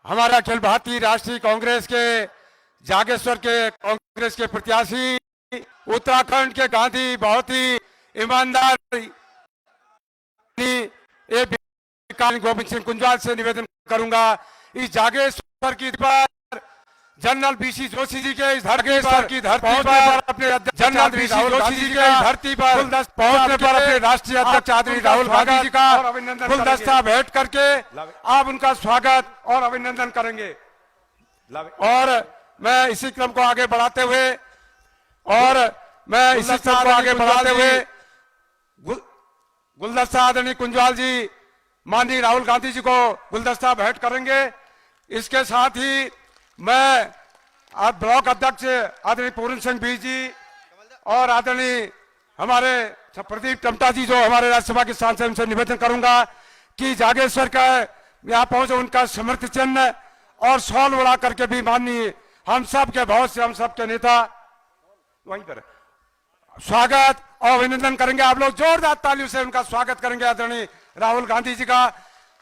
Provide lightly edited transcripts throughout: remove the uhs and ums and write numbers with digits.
हमारा अखिल भारतीय राष्ट्रीय कांग्रेस के जागेश्वर के कांग्रेस के प्रत्याशी उत्तराखंड के गांधी बहुत ही ईमानदार गोविंद सिंह कुंजवाल से निवेदन करूंगा, इस जागेश्वर की पर जनरल बीसी जोशी जी के इस धरती पर अपने जनरल बीसी जोशी जी के इस धरती पर पहुंचने पर अपने राष्ट्रीय अध्यक्ष आदरणीय राहुल गांधी जी का गुलदस्ता भेंट करके आप उनका स्वागत और अभिनंदन करेंगे। और मैं इसी क्रम को आगे बढ़ाते हुए गुलदस्ता आदरणीय कुंजवाल जी माननीय राहुल गांधी जी को गुलदस्ता भेंट करेंगे। इसके साथ ही मैं आज ब्लॉक अध्यक्ष आदरणीय पूर्ण सिंह बीज जी और आदरणीय हमारे प्रदीप टमटा जी जो हमारे राज्यसभा के सांसद, उनसे निवेदन करूंगा कि जागेश्वर का यहाँ पहुंचे उनका समृद्धि चिन्ह और शॉल उड़ा करके भी माननीय हम सब के बहुत से हम सब के नेता वहीं पर स्वागत और अभिनंदन करेंगे। आप लोग जोरदार तालियों से उनका स्वागत करेंगे आदरणीय राहुल गांधी जी का।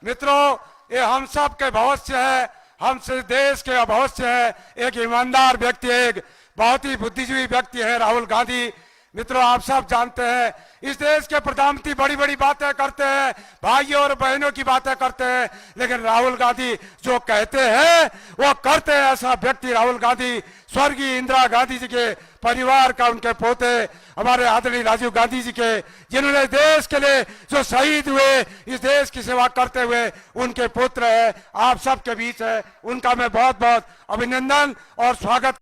मित्रों, ये हम सब के भविष्य है, हम से देश के भविष्य है। एक ईमानदार व्यक्ति, एक बहुत ही बुद्धिजीवी व्यक्ति है राहुल गांधी। मित्रों, आप सब जानते हैं इस देश के प्रधानमंत्री बड़ी बड़ी बातें करते हैं, भाइयों और बहनों की बातें करते हैं, लेकिन राहुल गांधी जो कहते हैं वो करते हैं। ऐसा व्यक्ति राहुल गांधी स्वर्गीय इंदिरा गांधी जी के परिवार का, उनके पोते हमारे आदरणीय राजीव गांधी जी के, जिन्होंने देश के लिए जो शहीद हुए, इस देश की सेवा करते हुए उनके पुत्र है, आप सबके बीच है। उनका मैं बहुत बहुत अभिनंदन और स्वागत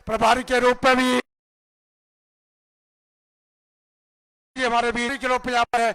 प्रभारी के रूप में भी हमारे वीर के रूप में यहाँ है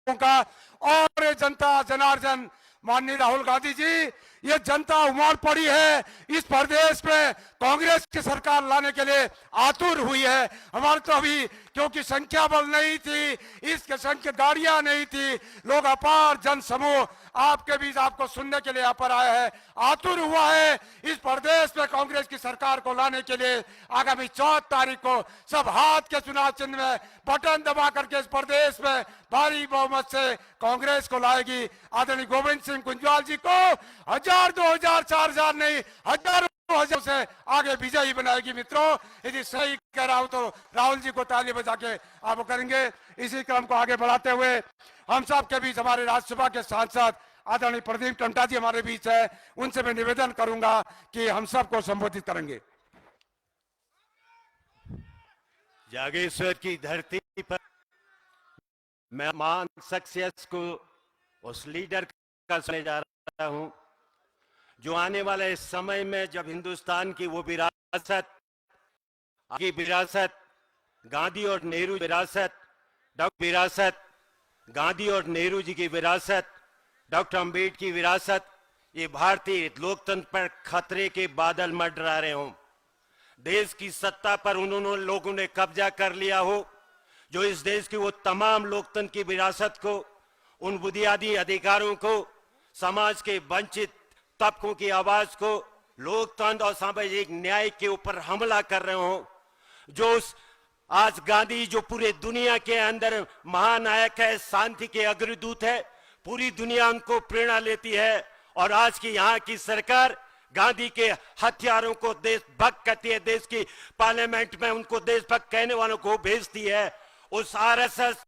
उनका और ये जनता जनार्दन माननीय राहुल गांधी जी, ये जनता उमड़ पड़ी है इस प्रदेश में कांग्रेस की सरकार लाने के लिए आतुर हुई है। हमारे तो अभी क्योंकि संख्या बल नहीं थी, इसके संख्या गाड़ियां नहीं थी, लोग अपार जन समूह आपके बीच आपको सुनने के लिए यहाँ पर आया है, आतुर हुआ है इस प्रदेश में कांग्रेस की सरकार को लाने के लिए। आगामी 4 तारीख को सब हाथ के चुनाव चिन्ह में बटन दबा करके इस प्रदेश में भारी बहुमत से कांग्रेस को लाएगी। आदरणीय गोविंद सिंह कुंजवाल जी को 1000, 2000, 4000 नहीं, हजारों हजार से आगे विजयी बनाएगी। मित्रों, यदि सही कह रहा हूं तो राहुल जी को ताली बजा के आप करेंगे। इसी क्रम को आगे बढ़ाते हुए हम सब के बीच हमारे राज्यसभा के सांसद आदरणीय प्रदीप टमटा जी हमारे बीच है, उनसे मैं निवेदन करूंगा कि हम सबको संबोधित करेंगे। जागेश्वर की धरती पर मैं महान शख्सियत को, उस लीडर का सुनने जा रहा हूं जो आने वाले समय में जब हिंदुस्तान की वो विरासत गांधी और नेहरू विरासत, गांधी और नेहरू जी की विरासत, डॉक्टर अम्बेडकर की विरासत, ये भारतीय लोकतंत्र पर खतरे के बादल मंडरा रहे हों, देश की सत्ता पर उन्होंने लोगों ने कब्जा कर लिया हो, जो इस देश की वो तमाम लोकतंत्र की विरासत को, उन बुनियादी अधिकारों को, समाज के वंचित तबकों की आवाज को, लोकतंत्र और सामाजिक न्याय के ऊपर हमला कर रहे हो, जो आज गांधी जो पूरे दुनिया के अंदर महानायक है, शांति के अग्रदूत है, पूरी दुनिया उनको प्रेरणा लेती है। और आज की यहाँ की सरकार गांधी के हथियारों को देशभक्त कहती है, देश की पार्लियामेंट में उनको देशभक्त कहने वालों को भेजती है। उस आरएसएस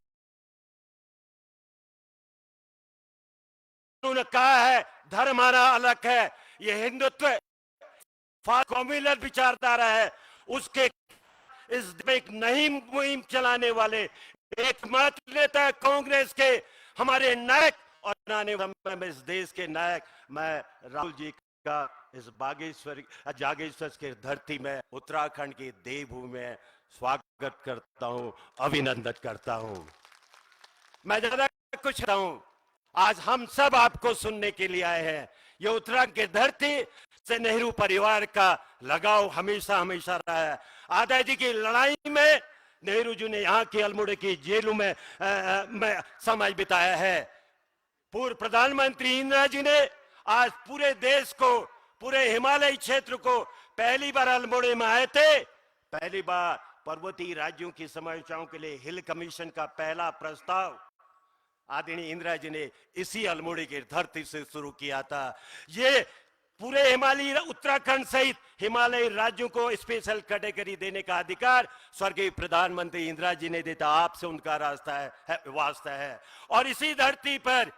उन्होंने कहा है धर्म हमारा अलग है, ये हिंदुत्व कॉम्युनल विचारधारा है, उसके इस एक नई मुहिम चलाने वाले एकमात्र नेता है कांग्रेस के हमारे नायक और आने वाले में इस देश के नायक। मैं राहुल जी का इस जागेश्वर के धरती में, उत्तराखंड की देवभूमि में स्वागत करता हूं, अभिनंदन करता हूं। मैं ज्यादा कुछ कहता हूं, आज हम सब आपको सुनने के लिए आए हैं। ये उत्तराखंड की धरती से नेहरू परिवार का लगाव हमेशा हमेशा रहा है। आजादी जी की लड़ाई में नेहरू जी ने यहाँ की अल्मोड़े की जेलों में समय बिताया है। पूर्व प्रधानमंत्री इंदिरा जी ने आज पूरे देश को, पूरे हिमालय क्षेत्र को पहली बार अल्मोड़े में आए थे। पहली बार पर्वतीय राज्यों की समस्याओं के लिए हिल कमीशन का पहला प्रस्ताव आदरणीय इंदिरा जी ने इसी अल्मोड़े की धरती से शुरू किया था। ये पूरे हिमालय उत्तराखंड सहित हिमालय राज्यों को स्पेशल कैटेगरी देने का अधिकार स्वर्गीय प्रधानमंत्री इंदिरा जी ने देता। आपसे उनका रास्ता है वास्ता है। और इसी धरती पर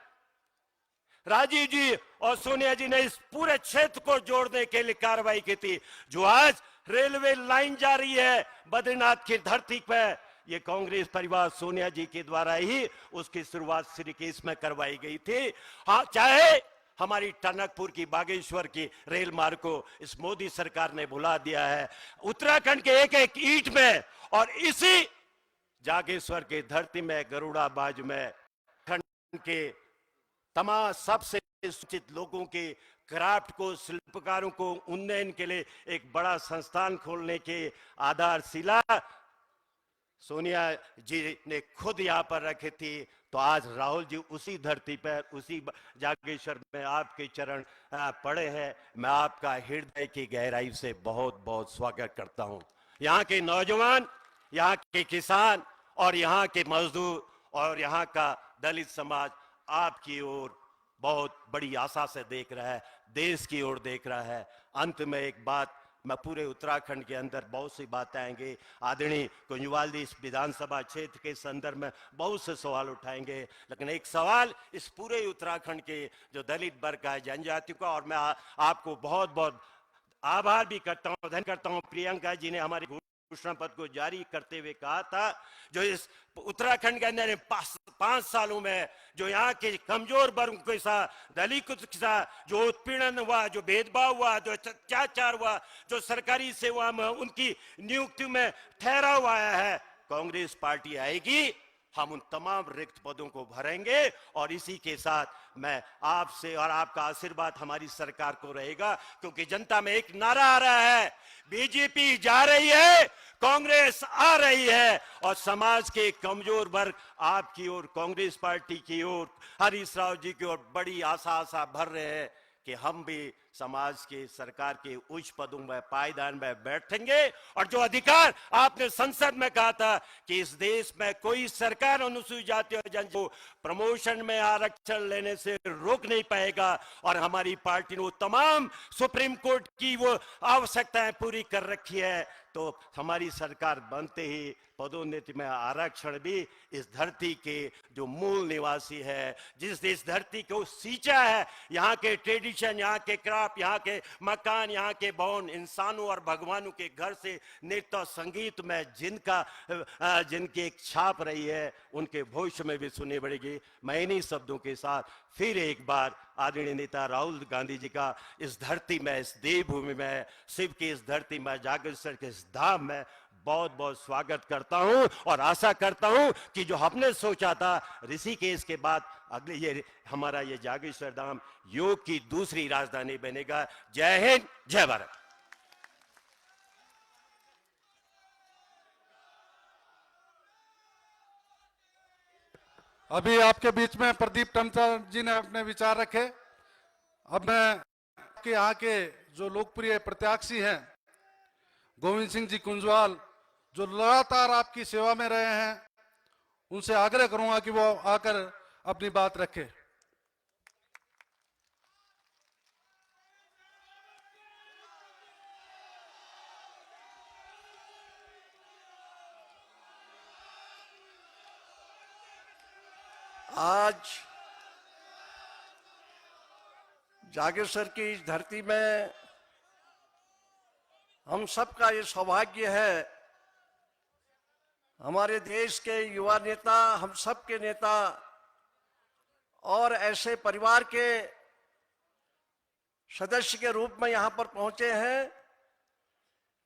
राजीव जी और सोनिया जी ने इस पूरे क्षेत्र को जोड़ने के लिए कार्रवाई की थी। जो आज रेलवे लाइन जा रही है बद्रीनाथ की धरती पर, ये कांग्रेस परिवार सोनिया जी के द्वारा ही उसकी शुरुआत श्रीकेश में करवाई गई थी। हाँ, चाहे हमारी टनकपुर की बागेश्वर की रेल मार्ग को इस मोदी सरकार ने भुला दिया है। उत्तराखंड के एक एक ईंट में और इसी जागेश्वर की धरती में, गरुड़ा बाज में खंड के तमाम सबसे सूचित लोगों के क्राफ्ट को, शिल्पकारों को उन्नयन के लिए एक बड़ा संस्थान खोलने के आधारशिला सोनिया जी ने खुद यहाँ पर रखी थी। तो आज राहुल जी उसी धरती पर, उसी जागेश्वर में आपके चरण पड़े हैं। मैं आपका हृदय की गहराई से बहुत बहुत स्वागत करता हूँ। यहाँ के नौजवान, यहाँ के किसान और यहाँ के मजदूर और यहाँ का दलित समाज आपकी ओर बहुत बड़ी आशा से देख रहा है, देश की ओर देख रहा है। अंत में एक बात, मैं पूरे उत्तराखंड के अंदर बहुत सी बातें आएंगे। आदरणीय कुंजवाल जी इस विधानसभा क्षेत्र के संदर्भ में बहुत से सवाल उठाएंगे, लेकिन एक सवाल इस पूरे उत्तराखंड के जो दलित वर्ग का है, जनजातियों का, और मैं आपको बहुत बहुत आभार भी करता हूँ, धन्यवाद करता हूँ। प्रियंका जी ने हमारी घोषणा पत्र को जारी करते हुए कहा था, जो इस उत्तराखंड के अंदर 5 सालों में जो यहाँ के कमजोर वर्ग के साथ, दलितों के साथ जो उत्पीड़न हुआ, जो भेदभाव हुआ, जो अत्याचार हुआ, जो सरकारी सेवा में उनकी नियुक्ति में ठहराव आया है, कांग्रेस पार्टी आएगी, हम उन तमाम रिक्त पदों को भरेंगे। और इसी के साथ मैं आपसे, और आपका आशीर्वाद हमारी सरकार को रहेगा, क्योंकि जनता में एक नारा आ रहा है, बीजेपी जा रही है, कांग्रेस आ रही है। और समाज के कमजोर वर्ग आपकी ओर, कांग्रेस पार्टी की ओर, हरीश राव जी की ओर बड़ी आशा भर रहे हैं कि हम भी समाज के, सरकार के उच्च पदों में, पायदान में बैठेंगे। और जो अधिकार आपने संसद में कहा था कि इस देश में कोई सरकार अनुसूचित जाति और जनजाति को प्रमोशन में आरक्षण लेने से रोक नहीं पाएगा, और हमारी पार्टी ने वो तमाम सुप्रीम कोर्ट की वो आवश्यकताएं पूरी कर रखी है। तो हमारी सरकार बनते ही पदोन्नति में आरक्षण भी इस धरती के जो मूल निवासी है, जिस इस धरती को सींचा है, यहाँ के ट्रेडिशन, यहाँ के क्राफ्ट, यहाँ के मकान, यहाँ के भवन, इंसानों और भगवानों के घर से नृत्य और संगीत में जिनकी एक छाप रही है, उनके भविष्य में भी सुननी पड़ेगी। मैं इन्हीं शब्दों के साथ फिर एक बार आदरणीय नेता राहुल गांधी जी का इस धरती में, इस देवभूमि में, शिव की इस धरती में, जागेश्वर के इस धाम में बहुत बहुत स्वागत करता हूं। और आशा करता हूं कि जो हमने सोचा था ऋषिकेश के बाद अगले ये हमारा ये जागेश्वर धाम योग की दूसरी राजधानी बनेगा। जय हिंद, जय भारत। अभी आपके बीच में प्रदीप टंडन जी ने अपने विचार रखे। अब मैं आपके यहाँ के जो लोकप्रिय प्रत्याशी हैं गोविंद सिंह जी कुंजवाल, जो लगातार आपकी सेवा में रहे हैं, उनसे आग्रह करूंगा कि वो आकर अपनी बात रखें। आज जागेश्वर की इस धरती में हम सबका ये सौभाग्य है, हमारे देश के युवा नेता, हम सब के नेता और ऐसे परिवार के सदस्य के रूप में यहाँ पर पहुंचे हैं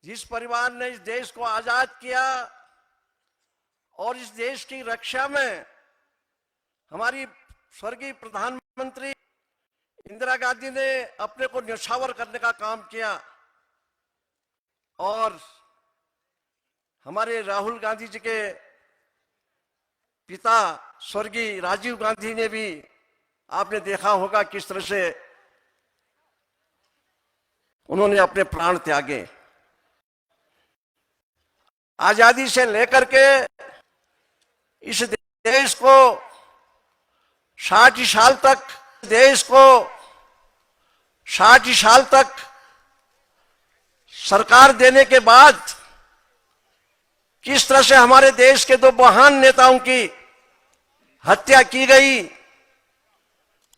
जिस परिवार ने इस देश को आजाद किया और इस देश की रक्षा में हमारी स्वर्गीय प्रधानमंत्री इंदिरा गांधी ने अपने को न्यौछावर करने का काम किया, और हमारे राहुल गांधी जी के पिता स्वर्गीय राजीव गांधी ने भी, आपने देखा होगा किस तरह से उन्होंने अपने प्राण त्यागे। आजादी से लेकर के इस देश को 60 साल तक, देश को 60 साल तक सरकार देने के बाद किस तरह से हमारे देश के दो महान नेताओं की हत्या की गई,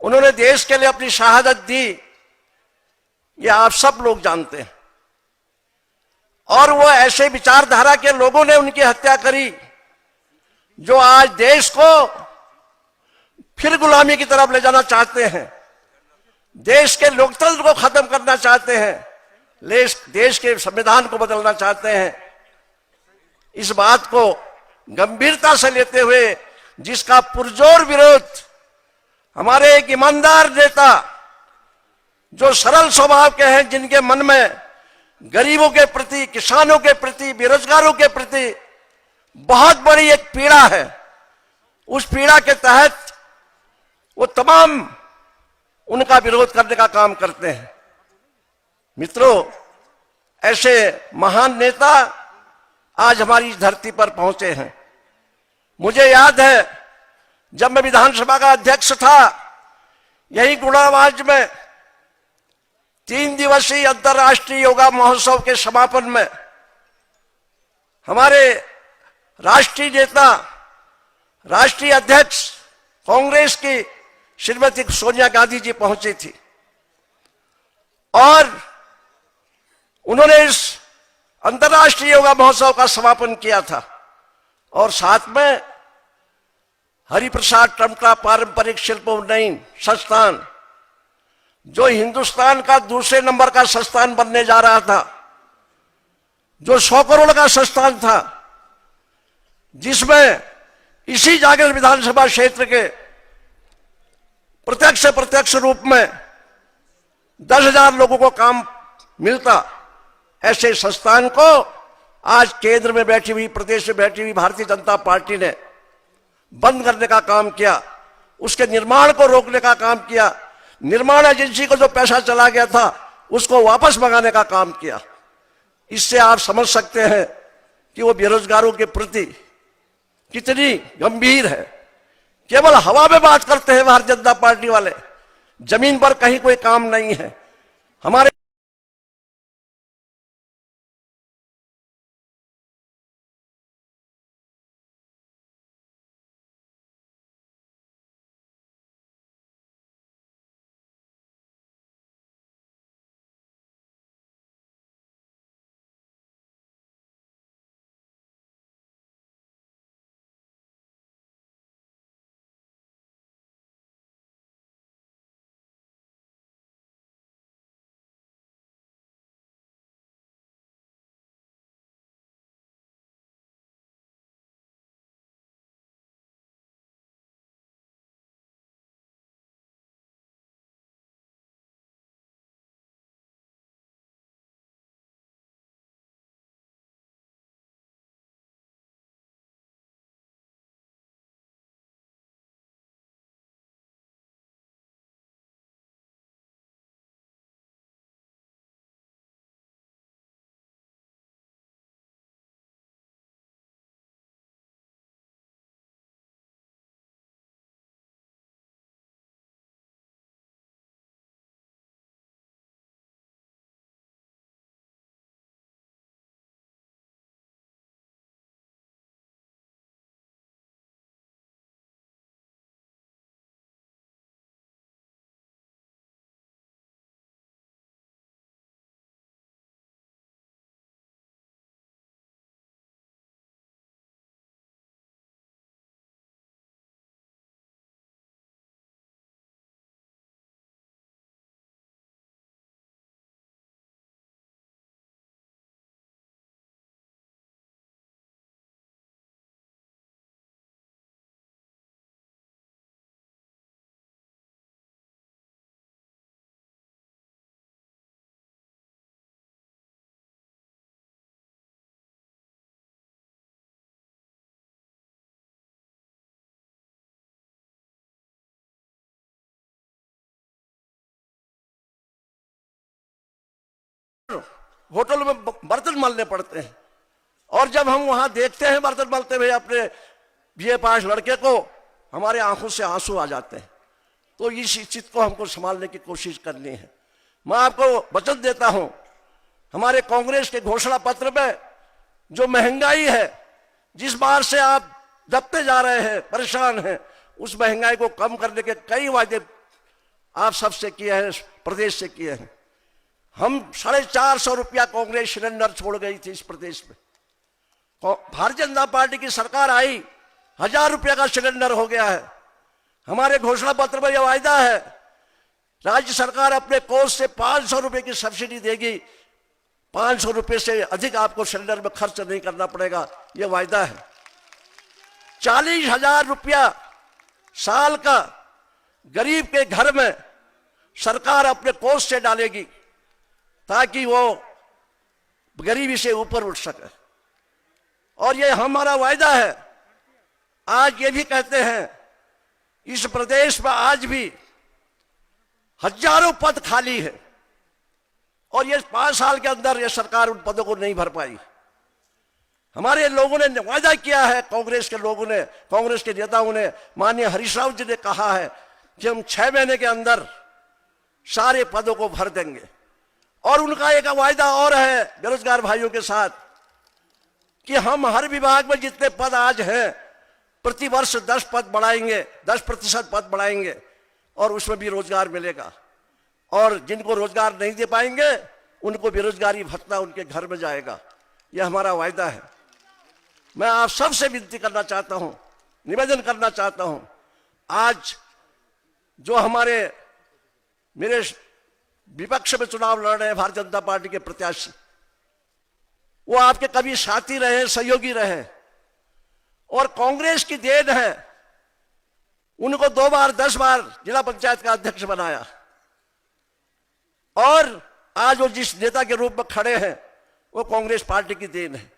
उन्होंने देश के लिए अपनी शहादत दी, ये आप सब लोग जानते हैं। और वो ऐसे विचारधारा के लोगों ने उनकी हत्या करी जो आज देश को फिर गुलामी की तरफ ले जाना चाहते हैं, देश के लोकतंत्र को खत्म करना चाहते हैं, देश के संविधान को बदलना चाहते हैं। इस बात को गंभीरता से लेते हुए जिसका पुरजोर विरोध हमारे एक ईमानदार नेता जो सरल स्वभाव के हैं, जिनके मन में गरीबों के प्रति, किसानों के प्रति, बेरोजगारों के प्रति बहुत बड़ी एक पीड़ा है, उस पीड़ा के तहत वो तमाम उनका विरोध करने का काम करते हैं। मित्रों, ऐसे महान नेता आज हमारी इस धरती पर पहुंचे हैं। मुझे याद है जब मैं विधानसभा का अध्यक्ष था, यही गुणावाज में 3 दिवसीय अंतर्राष्ट्रीय योगा महोत्सव के समापन में हमारे राष्ट्रीय नेता, राष्ट्रीय अध्यक्ष कांग्रेस की श्रीमती सोनिया गांधी जी पहुंची थी और उन्होंने इस अंतर्राष्ट्रीय योगा महोत्सव का समापन किया था और साथ में हरिप्रसाद टमटा पारंपरिक शिल्प उन्नयन संस्थान, जो हिंदुस्तान का दूसरे नंबर का संस्थान बनने जा रहा था, जो 100 करोड़ का संस्थान था, जिसमें इसी जागर विधानसभा क्षेत्र के प्रत्यक्ष रूप में 10,000 लोगों को काम मिलता, ऐसे संस्थान को आज केंद्र में बैठी हुई, प्रदेश में बैठी हुई भारतीय जनता पार्टी ने बंद करने का काम किया, उसके निर्माण को रोकने का काम किया, निर्माण एजेंसी को जो पैसा चला गया था उसको वापस मंगाने का काम किया। इससे आप समझ सकते हैं कि वो बेरोजगारों के प्रति कितनी गंभीर है। केवल हवा में बात करते हैं भारतीय जनता पार्टी वाले, जमीन पर कहीं कोई काम नहीं है। हमारे होटल में बर्तन मलने पड़ते हैं, और जब हम वहां देखते हैं बर्तन मलते हुए अपने बीए पास लड़के को, हमारे आंखों से आंसू आ जाते हैं। तो इस चीज को हमको संभालने की कोशिश करनी है। मैं आपको वचन देता हूं, हमारे कांग्रेस के घोषणा पत्र में जो महंगाई है, जिस बार से आप दबते जा रहे हैं, परेशान हैं, उस महंगाई को कम करने के कई वादे आप सबसे किए हैं, प्रदेश से किए हैं। हम 450 रुपया कांग्रेस सिलेंडर छोड़ गई थी इस प्रदेश में। भारतीय जनता पार्टी की सरकार आई, 1000 रुपया का सिलेंडर हो गया है। हमारे घोषणा पत्र में यह वायदा है, राज्य सरकार अपने कोष से 500 रुपए की सब्सिडी देगी, 500 रुपए से अधिक आपको सिलेंडर में खर्च नहीं करना पड़ेगा, यह वायदा है। 40,000 रुपया साल का गरीब के घर में सरकार अपने कोष से डालेगी, ताकि वो गरीबी से ऊपर उठ सके। और ये हमारा वायदा है। आज ये भी कहते हैं, इस प्रदेश में आज भी हजारों पद खाली है, और ये 5 साल के अंदर ये सरकार उन पदों को नहीं भर पाई। हमारे लोगों ने वायदा किया है, कांग्रेस के लोगों ने, कांग्रेस के नेताओं ने, माननीय हरीश रावत जी ने कहा है कि हम 6 महीने के अंदर सारे पदों को भर देंगे। और उनका एक वायदा और है बेरोजगार भाइयों के साथ, कि हम हर विभाग में जितने पद आज हैं, प्रति वर्ष 10 पद बढ़ाएंगे, 10% पद बढ़ाएंगे, और उसमें भी रोजगार मिलेगा। और जिनको रोजगार नहीं दे पाएंगे, उनको बेरोजगारी भत्ता उनके घर में जाएगा। यह हमारा वायदा है। मैं आप सबसे विनती करना चाहता हूं, निवेदन करना चाहता हूं, आज जो मेरे विपक्ष में चुनाव लड़ रहे हैं भारतीय जनता पार्टी के प्रत्याशी, वो आपके कभी साथी रहे, सहयोगी रहे, और कांग्रेस की देन है, उनको 2 बार 10 बार जिला पंचायत का अध्यक्ष बनाया, और आज वो जिस नेता के रूप में खड़े हैं, वो कांग्रेस पार्टी की देन है।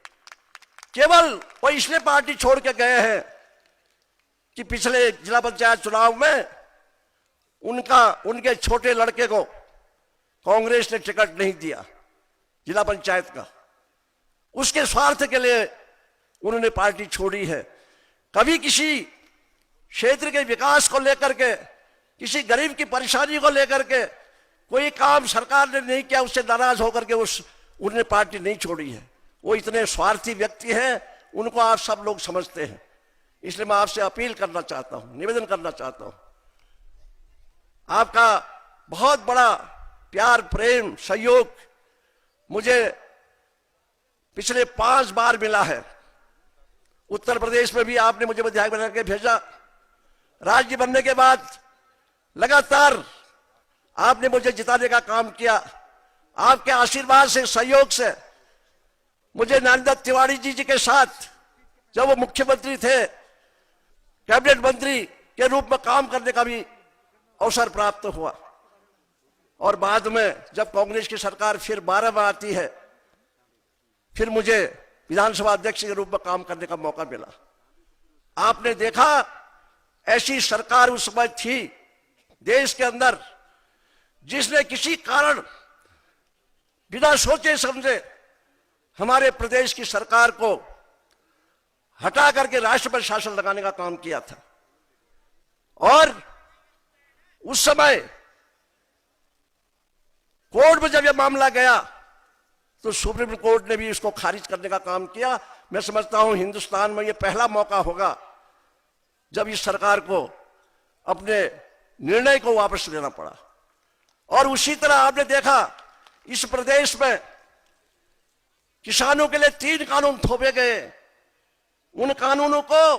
केवल वो इसलिए पार्टी छोड़ के गए हैं कि पिछले जिला पंचायत चुनाव में उनके छोटे लड़के को कांग्रेस ने टिकट नहीं दिया जिला पंचायत का। उसके स्वार्थ के लिए उन्होंने पार्टी छोड़ी है। कभी किसी क्षेत्र के विकास को लेकर के, किसी गरीब की परेशानी को लेकर के कोई काम सरकार ने नहीं किया, उससे नाराज होकर के उन्होंने पार्टी नहीं छोड़ी है। वो इतने स्वार्थी व्यक्ति हैं, उनको आप सब लोग समझते हैं। इसलिए मैं आपसे अपील करना चाहता हूं, निवेदन करना चाहता हूं, आपका बहुत बड़ा प्यार, प्रेम, सहयोग मुझे पिछले 5 बार मिला है। उत्तर प्रदेश में भी आपने मुझे विधायक बना के भेजा, राज्य बनने के बाद लगातार आपने मुझे जिताने का काम किया। आपके आशीर्वाद से, सहयोग से मुझे नरेंद्र तिवारी जी के साथ, जब वो मुख्यमंत्री थे, कैबिनेट मंत्री के रूप में काम करने का भी अवसर प्राप्त हुआ। और बाद में जब कांग्रेस की सरकार फिर 12 में आती है, फिर मुझे विधानसभा अध्यक्ष के रूप में काम करने का मौका मिला। आपने देखा, ऐसी सरकार उस समय थी देश के अंदर जिसने किसी कारण बिना सोचे समझे हमारे प्रदेश की सरकार को हटा करके राष्ट्रपति शासन लगाने का काम किया था। और उस समय कोर्ट में जब यह मामला गया, तो सुप्रीम कोर्ट ने भी इसको खारिज करने का काम किया। मैं समझता हूं हिंदुस्तान में यह पहला मौका होगा जब इस सरकार को अपने निर्णय को वापस लेना पड़ा। और उसी तरह आपने देखा, इस प्रदेश में किसानों के लिए 3 कानून थोपे गए। उन कानूनों को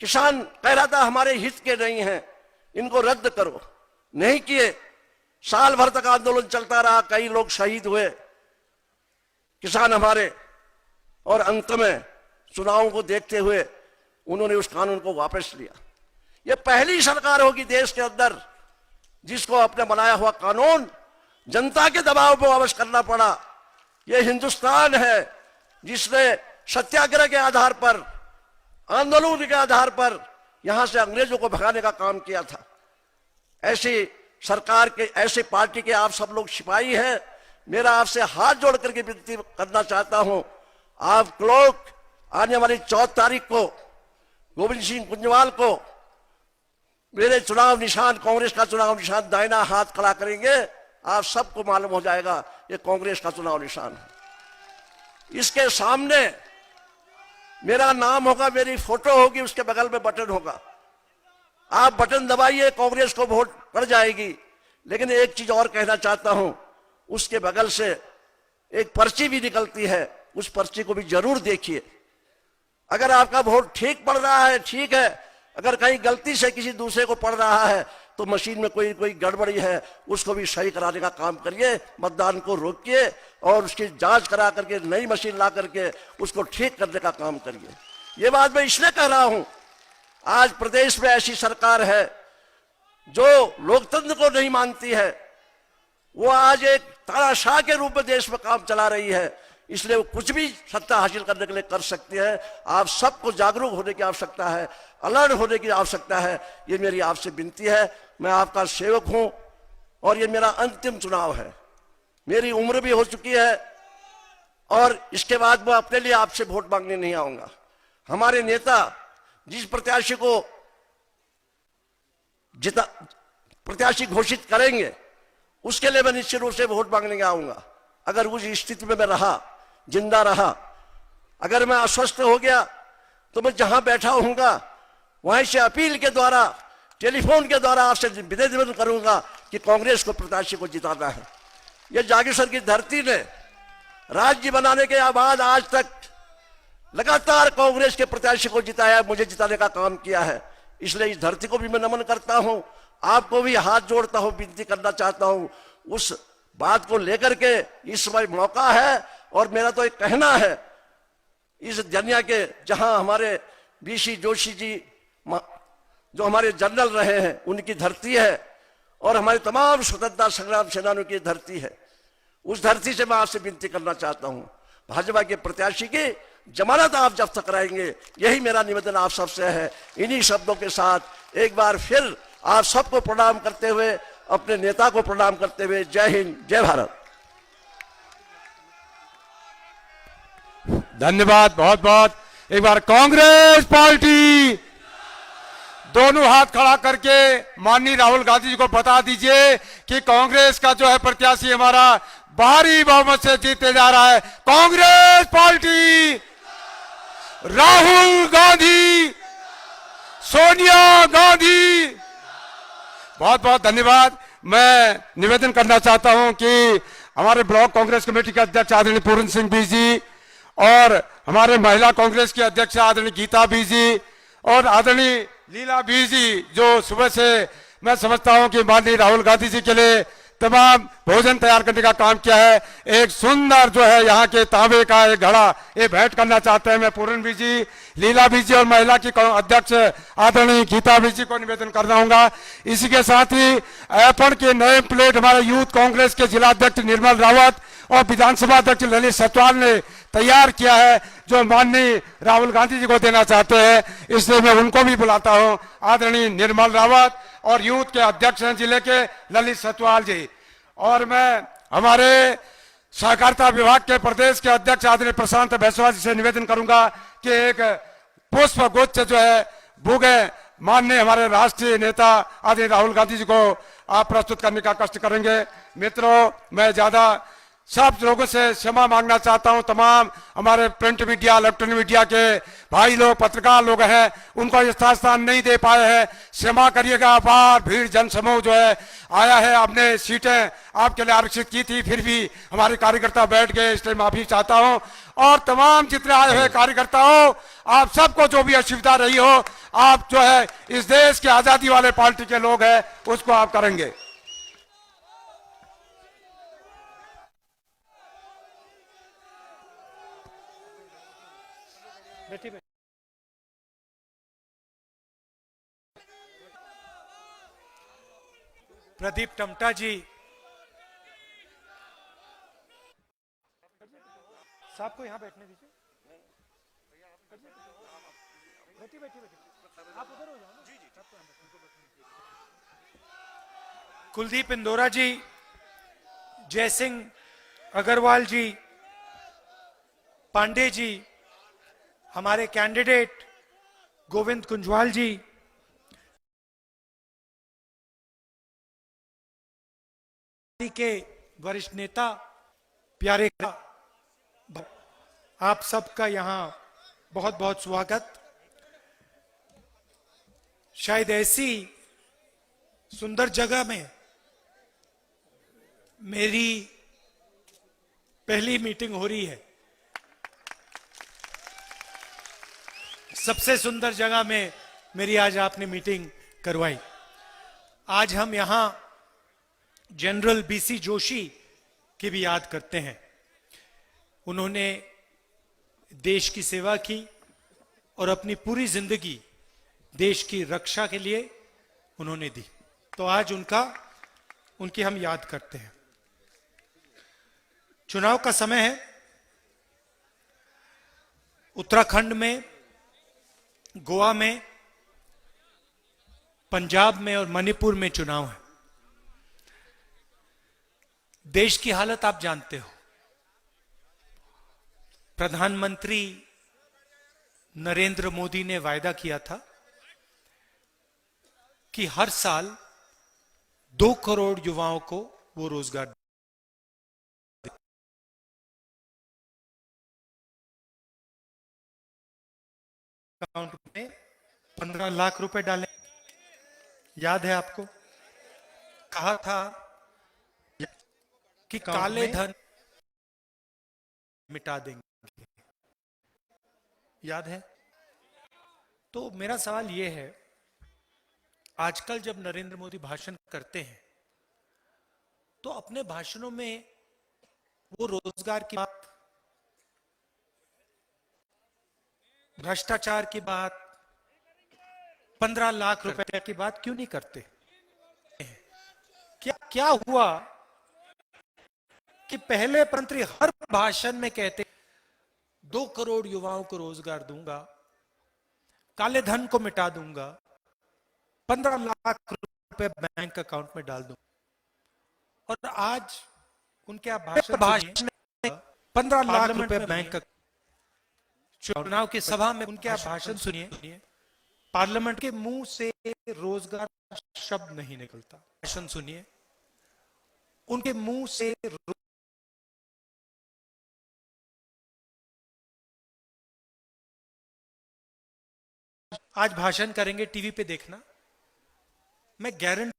किसान कह रहा था हमारे हित के नहीं हैं, इनको रद्द करो, नहीं किए। साल भर तक आंदोलन चलता रहा, कई लोग शहीद हुए किसान हमारे, और अंत में चुनावों को देखते हुए उन्होंने उस कानून को वापस लिया। यह पहली सरकार होगी देश के अंदर जिसको अपने बनाया हुआ कानून जनता के दबाव पर वापस करना पड़ा। यह हिंदुस्तान है जिसने सत्याग्रह के आधार पर, आंदोलन के आधार पर यहां से अंग्रेजों को भगाने का काम किया था। ऐसी सरकार के, ऐसे पार्टी के आप सब लोग सिपाही हैं। मेरा आपसे हाथ जोड़ करके विनती करना चाहता हूं, आप लोग आने वाली 14 तारीख को गोविंद सिंह कुंजवाल को मेरे चुनाव निशान, कांग्रेस का चुनाव निशान दाहिना हाथ खड़ा करेंगे, आप सबको मालूम हो जाएगा ये कांग्रेस का चुनाव निशान है। इसके सामने मेरा नाम होगा, मेरी फोटो होगी, उसके बगल में बटन होगा। आप बटन दबाइए, कांग्रेस को वोट पड़ जाएगी। लेकिन एक चीज और कहना चाहता हूं, उसके बगल से एक पर्ची भी निकलती है, उस पर्ची को भी जरूर देखिए। अगर आपका वोट ठीक पड़ रहा है, ठीक है, अगर कहीं गलती से किसी दूसरे को पड़ रहा है तो मशीन में कोई गड़बड़ी है, उसको भी सही कराने का काम करिए, मतदान को रोकिए और उसकी जांच करा करके नई मशीन ला करके उसको ठीक करने का काम करिए। ये बात मैं इसलिए कह रहा हूं, आज प्रदेश में ऐसी सरकार है जो लोकतंत्र को नहीं मानती है, वो आज एक तानाशाह के रूप में देश में काम चला रही है, इसलिए वो कुछ भी सत्ता हासिल करने के लिए कर सकती है। आप सबको जागरूक होने की आवश्यकता है, अलर्ट होने की आवश्यकता है, ये मेरी आपसे विनती है। मैं आपका सेवक हूं और ये मेरा अंतिम चुनाव है, मेरी उम्र भी हो चुकी है और इसके बाद मैं अपने लिए आपसे वोट मांगने नहीं आऊंगा। हमारे नेता जिस प्रत्याशी को प्रत्याशी घोषित करेंगे उसके लिए मैं निश्चित रूप से वोट मांगने आऊंगा। अगर उस स्थिति में मैं रहा, जिंदा रहा, अगर मैं अस्वस्थ हो गया तो मैं जहां बैठा होऊंगा वहीं से अपील के द्वारा, टेलीफोन के द्वारा आपसे निवेदन करूंगा कि कांग्रेस को प्रत्याशी को जिताना है। यह जागेश्वर की धरती ने राज्य बनाने के बाद आज तक लगातार कांग्रेस के प्रत्याशी को जिताया, मुझे जिताने का काम किया है। इसलिए इस धरती को भी मैं नमन करता हूं, आपको भी हाथ जोड़ता हूं, विनती करना चाहता हूं। उस बात को लेकर के इस समय मौका है और मेरा तो एक कहना है, इस दुनिया के जहां हमारे बीसी जोशी जी जो हमारे जनरल रहे हैं उनकी धरती है और हमारे तमाम स्वतंत्रता संग्राम सेनानियों की धरती है, उस धरती से मैं आपसे विनती करना चाहता हूं, भाजपा के प्रत्याशी की जमानत आप जब तक कराएंगे, यही मेरा निवेदन आप सबसे है। इन्हीं शब्दों के साथ एक बार फिर आप सबको प्रणाम करते हुए, अपने नेता को प्रणाम करते हुए, जय हिंद, जय भारत। धन्यवाद बहुत बहुत। एक बार कांग्रेस पार्टी दोनों हाथ खड़ा करके माननीय राहुल गांधी जी को बता दीजिए कि कांग्रेस का जो है प्रत्याशी हमारा भारी बहुमत से जीते जा रहा है। कांग्रेस पार्टी, राहुल गांधी, सोनिया गांधी। बहुत बहुत धन्यवाद। मैं निवेदन करना चाहता हूं कि हमारे ब्लॉक कांग्रेस कमेटी के अध्यक्ष आदरणीय पूर्ण सिंह बी जी और हमारे महिला कांग्रेस के अध्यक्ष आदरणीय गीता बी जी और आदरणीय लीला बी जी, जो सुबह से मैं समझता हूं कि माननीय राहुल गांधी जी के लिए तमाम भोजन तैयार करने का काम किया है। एक सुंदर जो है यहाँ के तांबे का एक घड़ा ये भेंट करना चाहते हैं। मैं पूर्ण बी जी, लीला बी जी और महिला की अध्यक्ष आदरणीय गीता बी जी को निवेदन करना होगा। इसी के साथ ही ऐपन के नए प्लेट हमारे यूथ कांग्रेस के जिला अध्यक्ष निर्मल रावत और विधानसभा अध्यक्ष ललित सतवाल ने तैयार किया है, जो माननीय राहुल गांधी जी को देना चाहते हैं, इसलिए मैं उनको भी बुलाता हूं। आदरणीय निर्मल रावत और यूथ के अध्यक्ष हैं जिले के ललित सतवाल जी, और मैं हमारे सहकारिता विभाग के प्रदेश के अध्यक्ष आदरणीय प्रशांत बैसवा जी से निवेदन करूंगा कि एक पुष्प गुच्छ जो है बुगे माननीय हमारे राष्ट्रीय नेता आदरणीय राहुल गांधी जी को आप प्रस्तुत करने का कष्ट करेंगे। मित्रों, मैं ज्यादा सब लोगों से क्षमा मांगना चाहता हूं। तमाम हमारे प्रिंट मीडिया, इलेक्ट्रॉनिक मीडिया के भाई लोग, पत्रकार लोग हैं, उनको स्थान नहीं दे पाए हैं, क्षमा करिएगा। अपार भीड़ जनसमूह जो है आया है, आपने सीटें आपके लिए आरक्षित की थी, फिर भी हमारे कार्यकर्ता बैठ गए, इसलिए माफी चाहता हूं। और तमाम जितने आए हुए कार्यकर्ताओं, आप सबको जो भी असुविधा रही हो, आप जो है इस देश के आजादी वाले पार्टी के लोग हैं, उसको आप करेंगे। प्रदीप टमटा जी, साहब को यहां बैठने दीजिए। आप उधर हो जाओ। जी जी, कुलदीप इंदौरा जी, जय सिंह अग्रवाल जी, पांडे जी, हमारे कैंडिडेट गोविंद कुंजवाल जी, के वरिष्ठ नेता प्यारे, आप सबका यहां बहुत बहुत स्वागत। शायद ऐसी सुंदर जगह में मेरी पहली मीटिंग हो रही है। सबसे सुंदर जगह में मेरी आज आपने मीटिंग करवाई। आज हम यहां जनरल बीसी जोशी की भी याद करते हैं। उन्होंने देश की सेवा की और अपनी पूरी जिंदगी देश की रक्षा के लिए उन्होंने दी। तो आज उनकी हम याद करते हैं। चुनाव का समय है। उत्तराखंड में, गोवा में, पंजाब में और मणिपुर में चुनाव है। देश की हालत आप जानते हो। प्रधानमंत्री नरेंद्र मोदी ने वायदा किया था कि हर साल 2 करोड़ युवाओं को वो रोजगार अकाउंट में 15 लाख रुपए डाले। याद है आपको? कहा था कि काले धन मिटा देंगे। याद है? तो मेरा सवाल यह है, आजकल जब नरेंद्र मोदी भाषण करते हैं तो अपने भाषणों में वो रोजगार की बात, भ्रष्टाचार की बात, 15 लाख रुपए की बात क्यों नहीं करते? क्या हुआ कि पहले मंत्री हर भाषण में कहते 2 करोड़ युवाओं को रोजगार दूंगा, काले धन को मिटा दूंगा, 15 लाख रुपए बैंक अकाउंट में डाल दूंगा, और आज उनके आप भाषण में 15 लाख रुपए बैंक, चुनाव की सभा में उनके आप भाषण सुनिए, पार्लियामेंट के मुंह से रोजगार शब्द नहीं निकलता। भाषण सुनिए, उनके मुंह से आज भाषण करेंगे, टीवी पे देखना, मैं गारंटी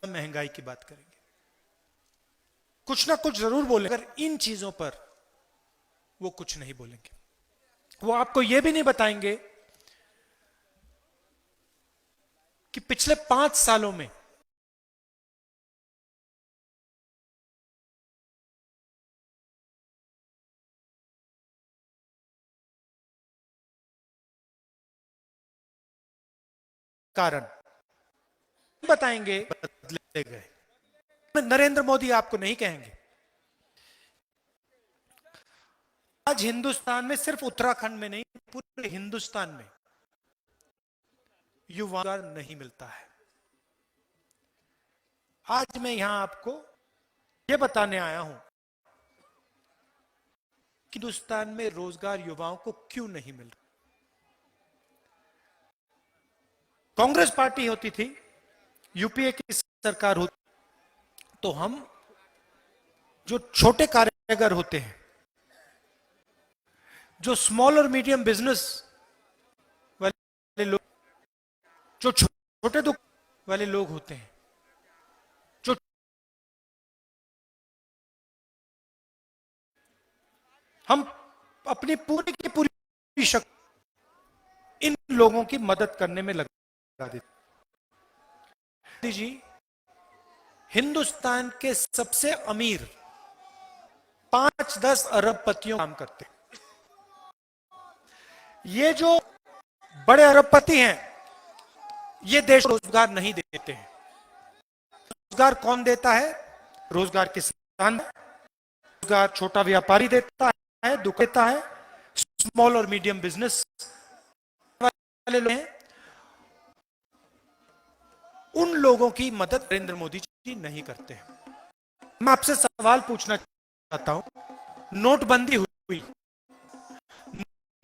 महंगाई की बात करेंगे, कुछ ना कुछ जरूर बोलेंगे। अगर इन चीजों पर वो कुछ नहीं बोलेंगे, वो आपको यह भी नहीं बताएंगे कि पिछले 5 सालों में कारण बताएंगे बदले गए। नरेंद्र मोदी आपको नहीं कहेंगे। आज हिंदुस्तान में, सिर्फ उत्तराखंड में नहीं, पूरे हिंदुस्तान में युवा नहीं मिलता है। आज मैं यहां आपको यह बताने आया हूं कि हिंदुस्तान में रोजगार युवाओं को क्यों नहीं मिल रहा। कांग्रेस पार्टी होती थी, यूपीए की सरकार होती, तो हम जो छोटे कारीगर होते हैं, जो स्मॉल और मीडियम बिजनेस वाले लोग, जो छोटे दुकान वाले लोग होते हैं, जो हम अपनी पूरी की पूरी शक्ति इन लोगों की मदद करने में लगा देते। जी, हिंदुस्तान के सबसे अमीर 5-10 अरबपतियों काम करते हैं। ये जो बड़े अरबपति हैं, ये देश को रोजगार नहीं देते हैं। रोजगार कौन देता है? रोजगार किसान, रोजगार छोटा व्यापारी देता है, दुकान देता है, स्मॉल और मीडियम बिजनेस वाले लोग हैं। उन लोगों की मदद नरेंद्र मोदी जी नहीं करते हैं। मैं आपसे सवाल पूछना चाहता हूं, नोटबंदी हुई,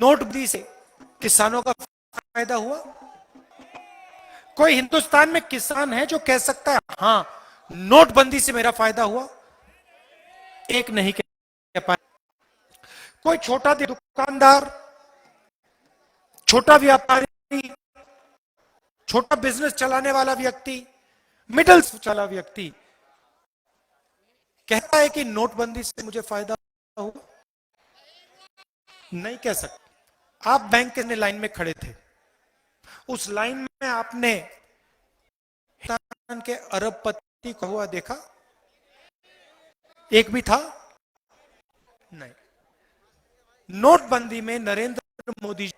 नोटबंदी से किसानों का फायदा हुआ? कोई हिंदुस्तान में किसान है जो कह सकता है हां नोटबंदी से मेरा फायदा हुआ? एक नहीं कह पाए। कोई छोटा दुकानदार, छोटा व्यापारी, छोटा बिजनेस चलाने वाला व्यक्ति, मिडिल चला व्यक्ति कहता है कि नोटबंदी से मुझे फायदा हुआ? नहीं कह सकते। आप बैंक के लाइन में खड़े थे, उस लाइन में आपने हिंदुस्तान के अरबपति को हुआ देखा? एक भी था? नहीं। नोटबंदी में नरेंद्र मोदी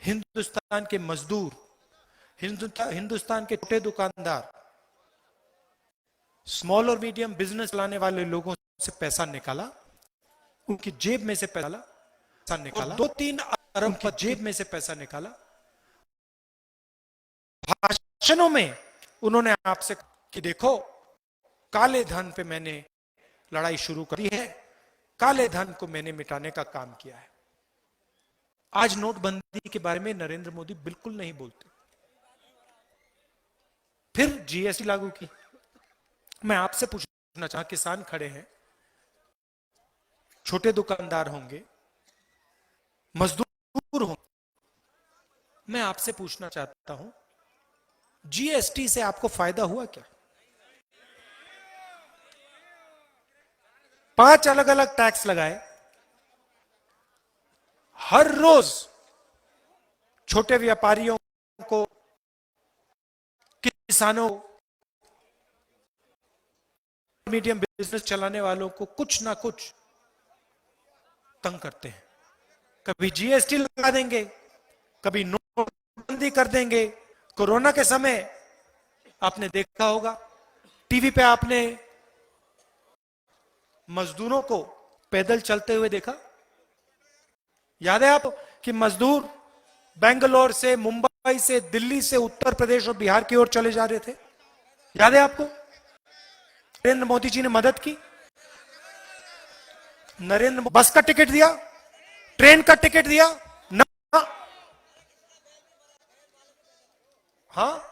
हिंदुस्तान के मजदूर, हिंदुस्तान के छोटे दुकानदार, स्मॉल और मीडियम बिजनेस चलाने वाले लोगों से पैसा निकाला, उनकी जेब में से पैसा निकाला, 2-3 अरब की जेब में से पैसा निकाला। भाषणों में उन्होंने आपसे कि देखो काले धन पे मैंने लड़ाई शुरू करी है, काले धन को मैंने मिटाने का काम किया है। आज नोटबंदी के बारे में नरेंद्र मोदी बिल्कुल नहीं बोलते। फिर जीएसटी लागू की। मैं आपसे पूछना चाहता, किसान खड़े हैं, छोटे दुकानदार होंगे, मजदूर होंगे, मैं आपसे पूछना चाहता हूं जीएसटी से आपको फायदा हुआ क्या? 5 अलग अलग टैक्स लगाए, हर रोज छोटे व्यापारियों को, किसानों, मीडियम बिजनेस चलाने वालों को कुछ ना कुछ तंग करते हैं। कभी जीएसटी लगा देंगे, कभी नोटबंदी कर देंगे। कोरोना के समय आपने देखा होगा, टीवी पे आपने मजदूरों को पैदल चलते हुए देखा। याद है आपको कि मजदूर बेंगलोर से, मुंबई से, दिल्ली से, उत्तर प्रदेश और बिहार की ओर चले जा रहे थे? याद है आपको? नरेंद्र मोदी जी ने मदद की। बस का टिकट दिया, ट्रेन का टिकट दिया ना? हाँ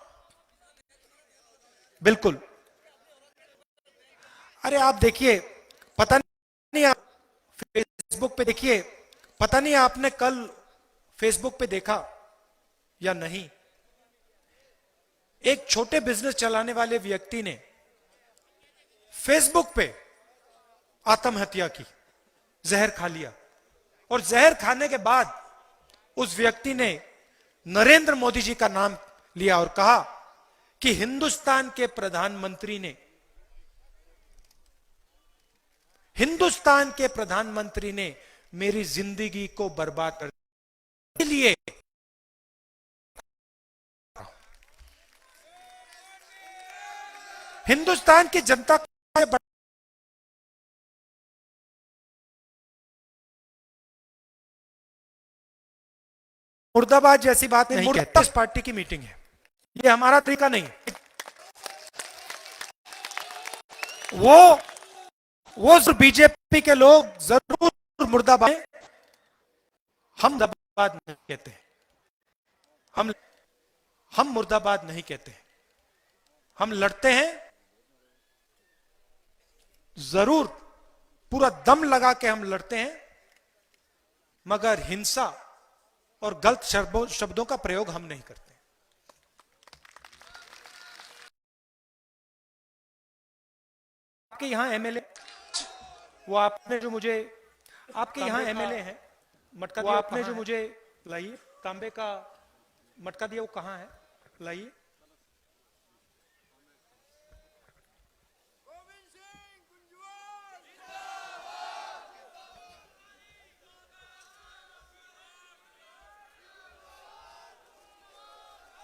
बिल्कुल। अरे आप देखिए, पता नहीं आप फेसबुक पे देखिए, पता नहीं आपने कल फेसबुक पे देखा या नहीं, एक छोटे बिजनेस चलाने वाले व्यक्ति ने फेसबुक पे आत्महत्या की, जहर खा लिया। और जहर खाने के बाद उस व्यक्ति ने नरेंद्र मोदी जी का नाम लिया और कहा कि हिंदुस्तान के प्रधानमंत्री ने मेरी जिंदगी को बर्बाद कर दिया। लिए हिंदुस्तान की जनता को मुर्दाबाद जैसी बात नहीं कहते। इस पार्टी की मीटिंग है, ये हमारा तरीका नहीं। वो बीजेपी के लोग जरूर मुर्दाबाद, हम मुर्दाबाद नहीं कहते, हम मुर्दाबाद नहीं कहते। हम लड़ते हैं, जरूर पूरा दम लगा के हम लड़ते हैं, मगर हिंसा और गलत शब्दों का प्रयोग हम नहीं करते। आपके यहां एमएलए, वो आपने जो मुझे, आपके यहां एमएलए हैं, मटका दिया आपने जो मुझे, लाइए तांबे का मटका दिया, वो कहां है? लाइए।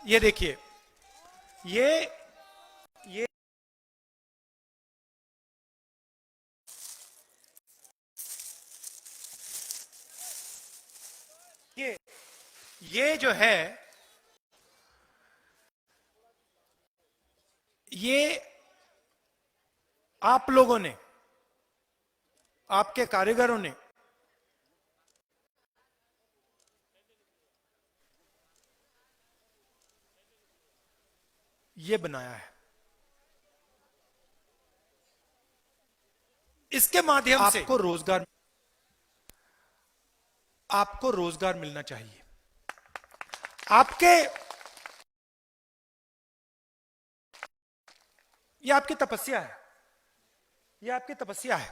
ये देखिए, ये जो है, ये आप लोगों ने, आपके कारीगरों ने ये बनाया है। इसके माध्यम से आपको रोजगार मिलना चाहिए। ये आपकी तपस्या है, ये आपकी तपस्या है।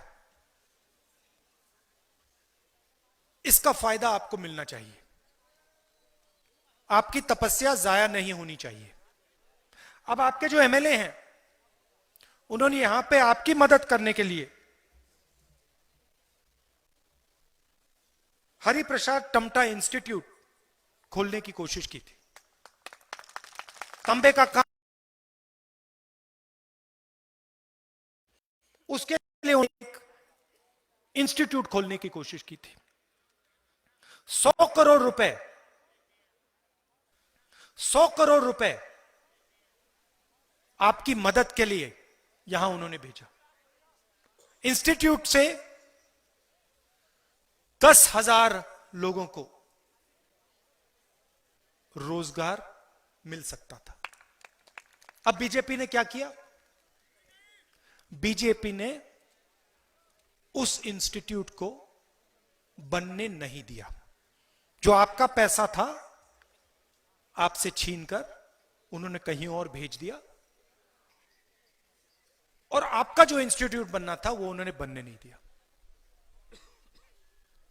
इसका फायदा आपको मिलना चाहिए। आपकी तपस्या जाया नहीं होनी चाहिए। अब आपके जो एमएलए हैं, उन्होंने यहां पे आपकी मदद करने के लिए हरिप्रसाद टमटा इंस्टीट्यूट खोलने की कोशिश की थी। तांबे का काम, उसके लिए एक इंस्टीट्यूट खोलने की कोशिश की थी। 100 करोड़ रुपए, 100 करोड़ रुपए आपकी मदद के लिए यहां उन्होंने भेजा। इंस्टीट्यूट से 10,000 लोगों को रोजगार मिल सकता था। अब बीजेपी ने क्या किया? बीजेपी ने उस इंस्टीट्यूट को बनने नहीं दिया। जो आपका पैसा था आपसे छीनकर उन्होंने कहीं और भेज दिया, और आपका जो इंस्टीट्यूट बनना था वो उन्होंने बनने नहीं दिया।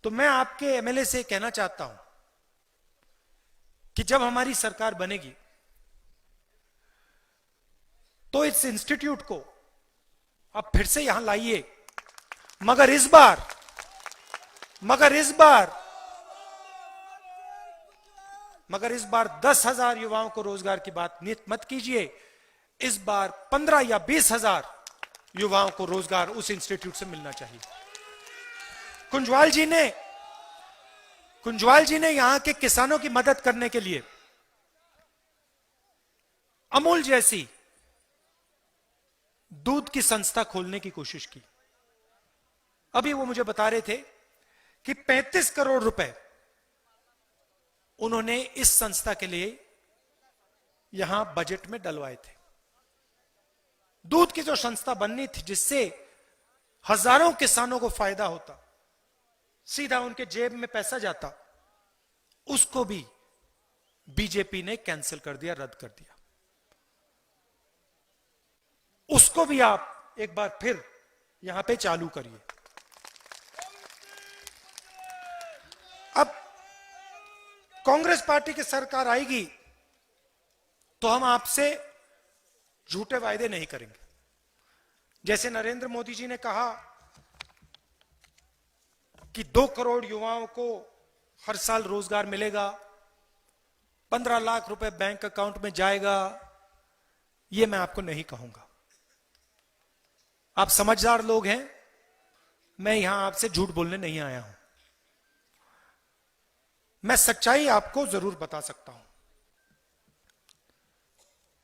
तो मैं आपके एमएलए से कहना चाहता हूं कि जब हमारी सरकार बनेगी तो इस इंस्टीट्यूट को आप फिर से यहां लाइए, मगर इस बार 10,000 युवाओं को रोजगार की बात मत कीजिए। इस बार 15 या 20,000 युवाओं को रोजगार उस इंस्टीट्यूट से मिलना चाहिए। कुंजवाल जी ने यहां के किसानों की मदद करने के लिए अमूल जैसी दूध की संस्था खोलने की कोशिश की। अभी वो मुझे बता रहे थे कि 35 करोड़ रुपए उन्होंने इस संस्था के लिए यहां बजट में डलवाए थे। दूध की जो संस्था बननी थी जिससे हजारों किसानों को फायदा होता, सीधा उनके जेब में पैसा जाता, उसको भी बीजेपी ने कैंसिल कर दिया, रद्द कर दिया। उसको भी आप एक बार फिर यहां पे चालू करिए। अब कांग्रेस पार्टी की सरकार आएगी तो हम आपसे झूठे वायदे नहीं करेंगे। जैसे नरेंद्र मोदी जी ने कहा कि 2 करोड़ युवाओं को हर साल रोजगार मिलेगा, 15 लाख रुपए बैंक अकाउंट में जाएगा, यह मैं आपको नहीं कहूंगा। आप समझदार लोग हैं, मैं यहां आपसे झूठ बोलने नहीं आया हूं। मैं सच्चाई आपको जरूर बता सकता हूं।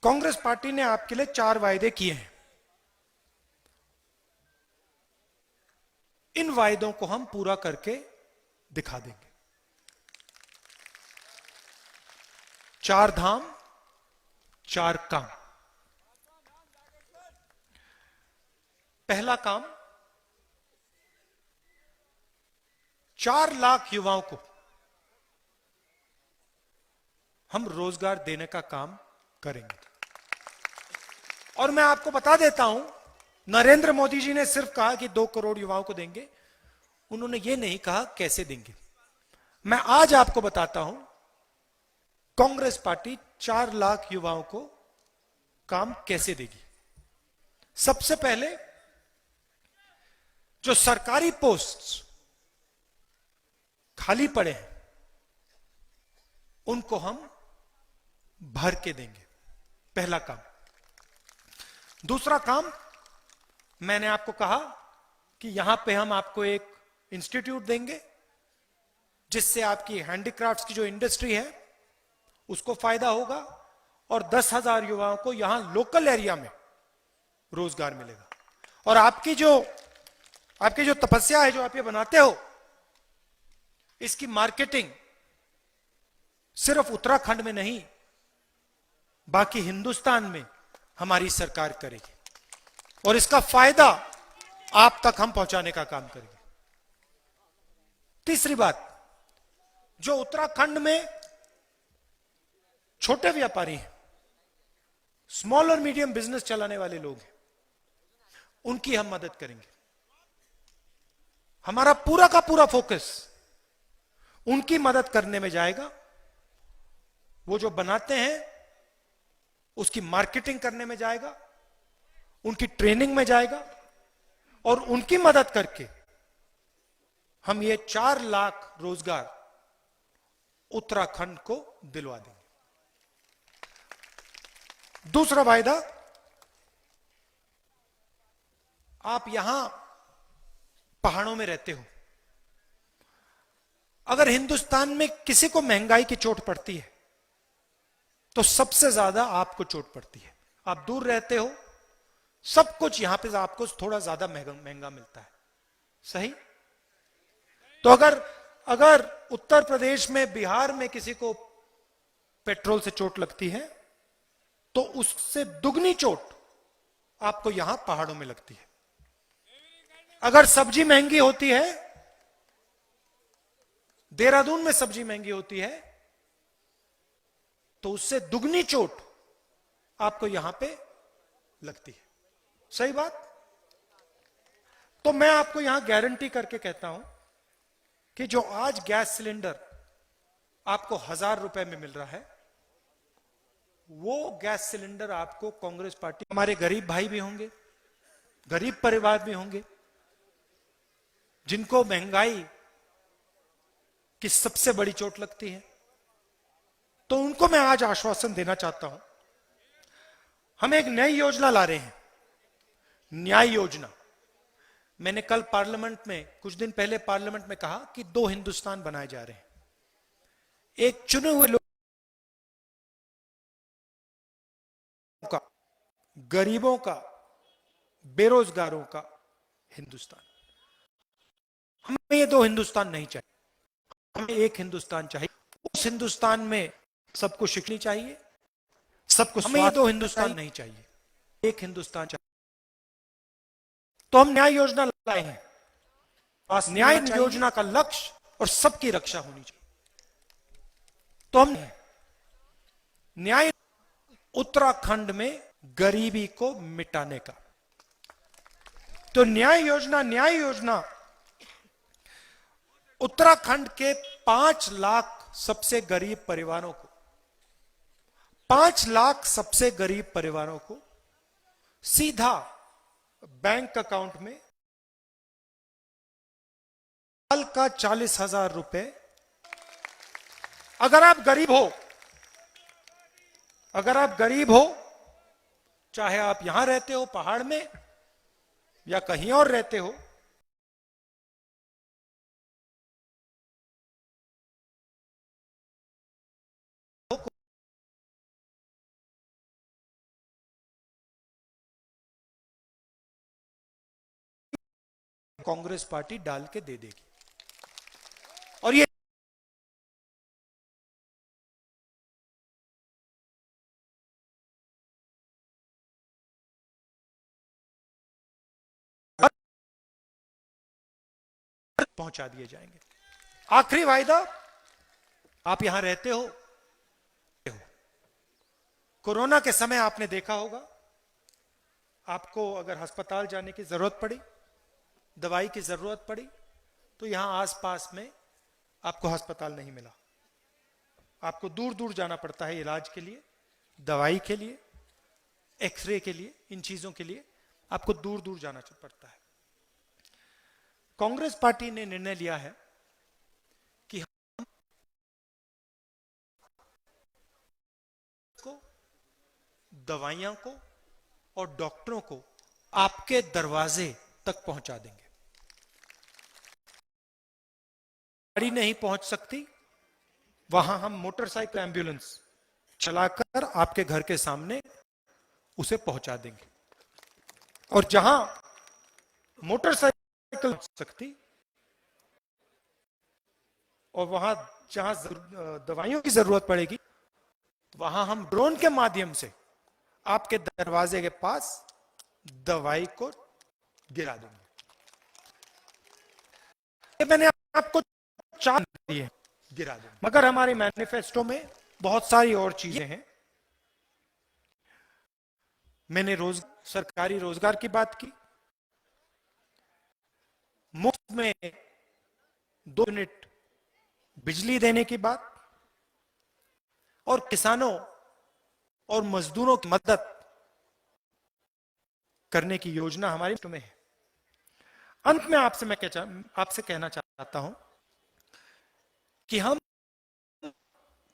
कांग्रेस पार्टी ने आपके लिए 4 वायदे किए हैं। इन वायदों को हम पूरा करके दिखा देंगे। 4 धाम 4 काम। पहला काम, 4 लाख युवाओं को हम रोजगार देने का काम करेंगे। और मैं आपको बता देता हूं, नरेंद्र मोदी जी ने सिर्फ कहा कि 2 करोड़ युवाओं को देंगे, उन्होंने ये नहीं कहा कैसे देंगे। मैं आज आपको बताता हूं, कांग्रेस पार्टी 4 लाख युवाओं को काम कैसे देगी। सबसे पहले जो सरकारी पोस्ट्स खाली पड़े हैं उनको हम भर के देंगे, पहला काम। दूसरा काम, मैंने आपको कहा कि यहां पे हम आपको एक इंस्टीट्यूट देंगे जिससे आपकी हैंडीक्राफ्ट्स की जो इंडस्ट्री है उसको फायदा होगा, और 10,000 युवाओं को यहां लोकल एरिया में रोजगार मिलेगा। और आपकी जो तपस्या है, जो आप ये बनाते हो, इसकी मार्केटिंग सिर्फ उत्तराखंड में नहीं, बाकी हिंदुस्तान में हमारी सरकार करेगी और इसका फायदा आप तक हम पहुंचाने का काम करेंगे। तीसरी बात, जो उत्तराखंड में छोटे व्यापारी हैं, स्मॉल और मीडियम बिजनेस चलाने वाले लोग हैं, उनकी हम मदद करेंगे। हमारा पूरा का पूरा फोकस उनकी मदद करने में जाएगा। वो जो बनाते हैं उसकी मार्केटिंग करने में जाएगा, उनकी ट्रेनिंग में जाएगा और उनकी मदद करके हम ये 4 लाख रोजगार उत्तराखंड को दिलवा देंगे। दूसरा वायदा, आप यहां पहाड़ों में रहते हो, अगर हिंदुस्तान में किसी को महंगाई की चोट पड़ती है तो सबसे ज्यादा आपको चोट पड़ती है। आप दूर रहते हो, सब कुछ यहां पे आपको थोड़ा ज्यादा महंगा मिलता है, सही? तो अगर उत्तर प्रदेश में, बिहार में किसी को पेट्रोल से चोट लगती है तो उससे दुगनी चोट आपको यहां पहाड़ों में लगती है। अगर सब्जी महंगी होती है, देहरादून में सब्जी महंगी होती है, तो उससे दुगनी चोट आपको यहां पे लगती है, सही बात? तो मैं आपको यहां गारंटी करके कहता हूं कि जो आज गैस सिलेंडर आपको 1000 रुपए में मिल रहा है, वो गैस सिलेंडर आपको कांग्रेस पार्टी, हमारे गरीब भाई भी होंगे, गरीब परिवार भी होंगे, जिनको महंगाई की सबसे बड़ी चोट लगती है, तो उनको मैं आज आश्वासन देना चाहता हूं। हम एक नई योजना ला रहे हैं, न्याय योजना। मैंने कल पार्लियामेंट में, कुछ दिन पहले पार्लियामेंट में कहा कि 2 हिंदुस्तान बनाए जा रहे हैं। एक चुने हुए लोगों का, गरीबों का, बेरोजगारों का हिंदुस्तान। हमें ये 2 हिंदुस्तान नहीं चाहिए, हमें एक हिंदुस्तान चाहिए। उस हिंदुस्तान में सबको शिक्षणी चाहिए, सबको, हमें ये 2 हिंदुस्तान नहीं चाहिए, एक हिंदुस्तान चाहिए। तो हम न्याय योजना लाए हैं। न्याय योजना का लक्ष्य और सबकी रक्षा होनी चाहिए। तो हम न्याय, उत्तराखंड में गरीबी को मिटाने का, तो न्याय योजना उत्तराखंड के 5 लाख सबसे गरीब परिवारों को, 5 लाख सबसे गरीब परिवारों को सीधा बैंक अकाउंट में साल का 40,000 रुपए। अगर आप गरीब हो, चाहे आप यहां रहते हो पहाड़ में या कहीं और रहते हो, कांग्रेस पार्टी डाल के दे देगी। और ये पहुंचा दिए जाएंगे। आखिरी वायदा, आप यहां रहते हो, कोरोना के समय आपने देखा होगा, आपको अगर अस्पताल जाने की जरूरत पड़ी, दवाई की जरूरत पड़ी, तो यहां आसपास में आपको अस्पताल नहीं मिला, आपको दूर दूर जाना पड़ता है इलाज के लिए, दवाई के लिए, एक्सरे के लिए, इन चीजों के लिए आपको दूर दूर जाना पड़ता है। कांग्रेस पार्टी ने निर्णय लिया है कि हम को, दवाइयां को और डॉक्टरों को आपके दरवाजे तक पहुंचा देंगे। गाड़ी नहीं पहुंच सकती, वहां हम मोटरसाइकिल, एम्बुलेंस चलाकर आपके घर के सामने उसे पहुंचा देंगे। और जहां मोटरसाइकिल हो सकती और वहां जहां दवाइयों की जरूरत पड़ेगी, वहां हम ड्रोन के माध्यम से आपके दरवाजे के पास दवाई को गिरा देंगे। ये मैंने आपको 4 दिए, गिरा देंगे। मगर हमारे मैनिफेस्टो में बहुत सारी और चीजें हैं। मैंने सरकारी रोजगार की बात की, मुफ्त में 2 यूनिट बिजली देने की बात, और किसानों और मजदूरों की मदद करने की योजना हमारी में है। अंत में आपसे कहना चाहता हूं कि हम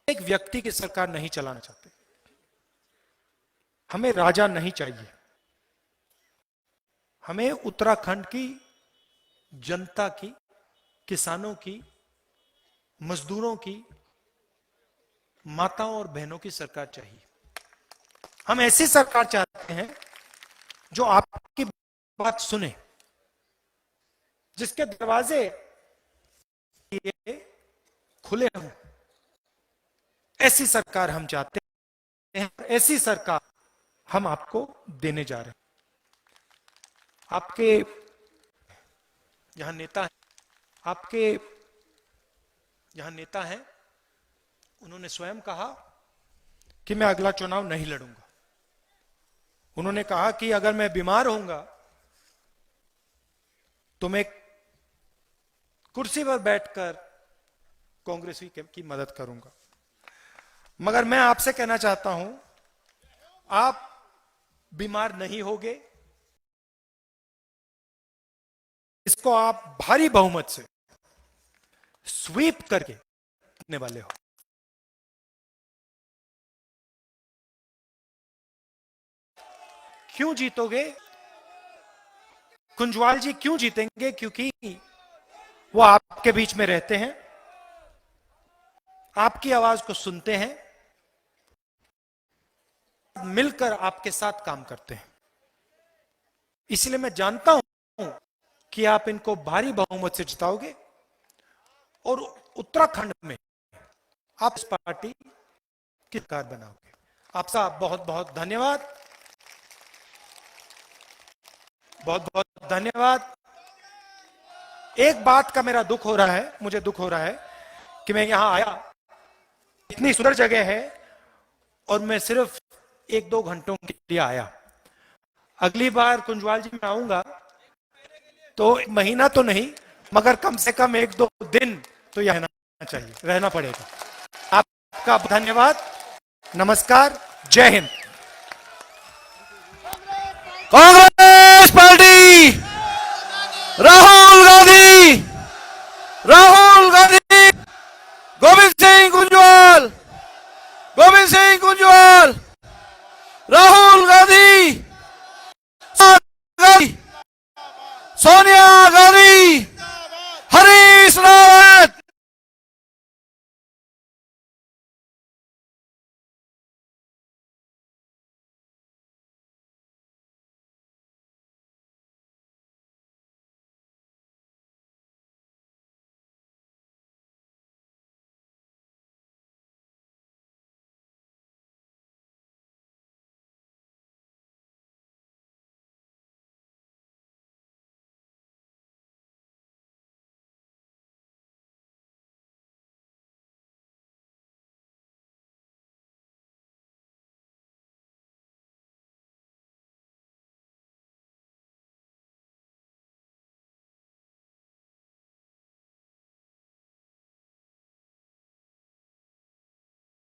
एक व्यक्ति की सरकार नहीं चलाना चाहते। हमें राजा नहीं चाहिए। हमें उत्तराखंड की जनता की, किसानों की, मजदूरों की, माताओं और बहनों की सरकार चाहिए। हम ऐसी सरकार चाहते हैं जो आपकी बात सुने, जिसके दरवाजे ये खुले हों। ऐसी सरकार हम चाहते हैं, ऐसी सरकार हम आपको देने जा रहे हैं। आपके यहां नेता हैं, आपके यहां नेता हैं, उन्होंने स्वयं कहा कि मैं अगला चुनाव नहीं लड़ूंगा। उन्होंने कहा कि अगर मैं बीमार होऊंगा तो मैं कुर्सी पर बैठकर कांग्रेस की मदद करूंगा। मगर मैं आपसे कहना चाहता हूं, आप बीमार नहीं होगे। इसको आप भारी बहुमत से स्वीप करके जीतने वाले हो। क्यों जीतोगे? कुंजवाल जी क्यों जीतेंगे? क्योंकि वो आपके बीच में रहते हैं, आपकी आवाज को सुनते हैं, मिलकर आपके साथ काम करते हैं। इसलिए मैं जानता हूं कि आप इनको भारी बहुमत से जिताओगे और उत्तराखंड में आप इस पार्टी की सरकार बनाओगे। आपका बहुत बहुत धन्यवाद, बहुत बहुत धन्यवाद। एक बात का मेरा दुख हो रहा है, मुझे दुख हो रहा है कि मैं यहां आया, इतनी सुंदर जगह है और मैं सिर्फ 1-2 घंटों के लिए आया। अगली बार कुंजवाल जी मैं आऊंगा तो महीना तो नहीं, मगर कम से कम 1-2 दिन तो यह रहना चाहिए, रहना पड़ेगा। आपका धन्यवाद, नमस्कार, जय हिंद। कांग्रेस पार्टी, राहुल गांधी, गोविंद सिंह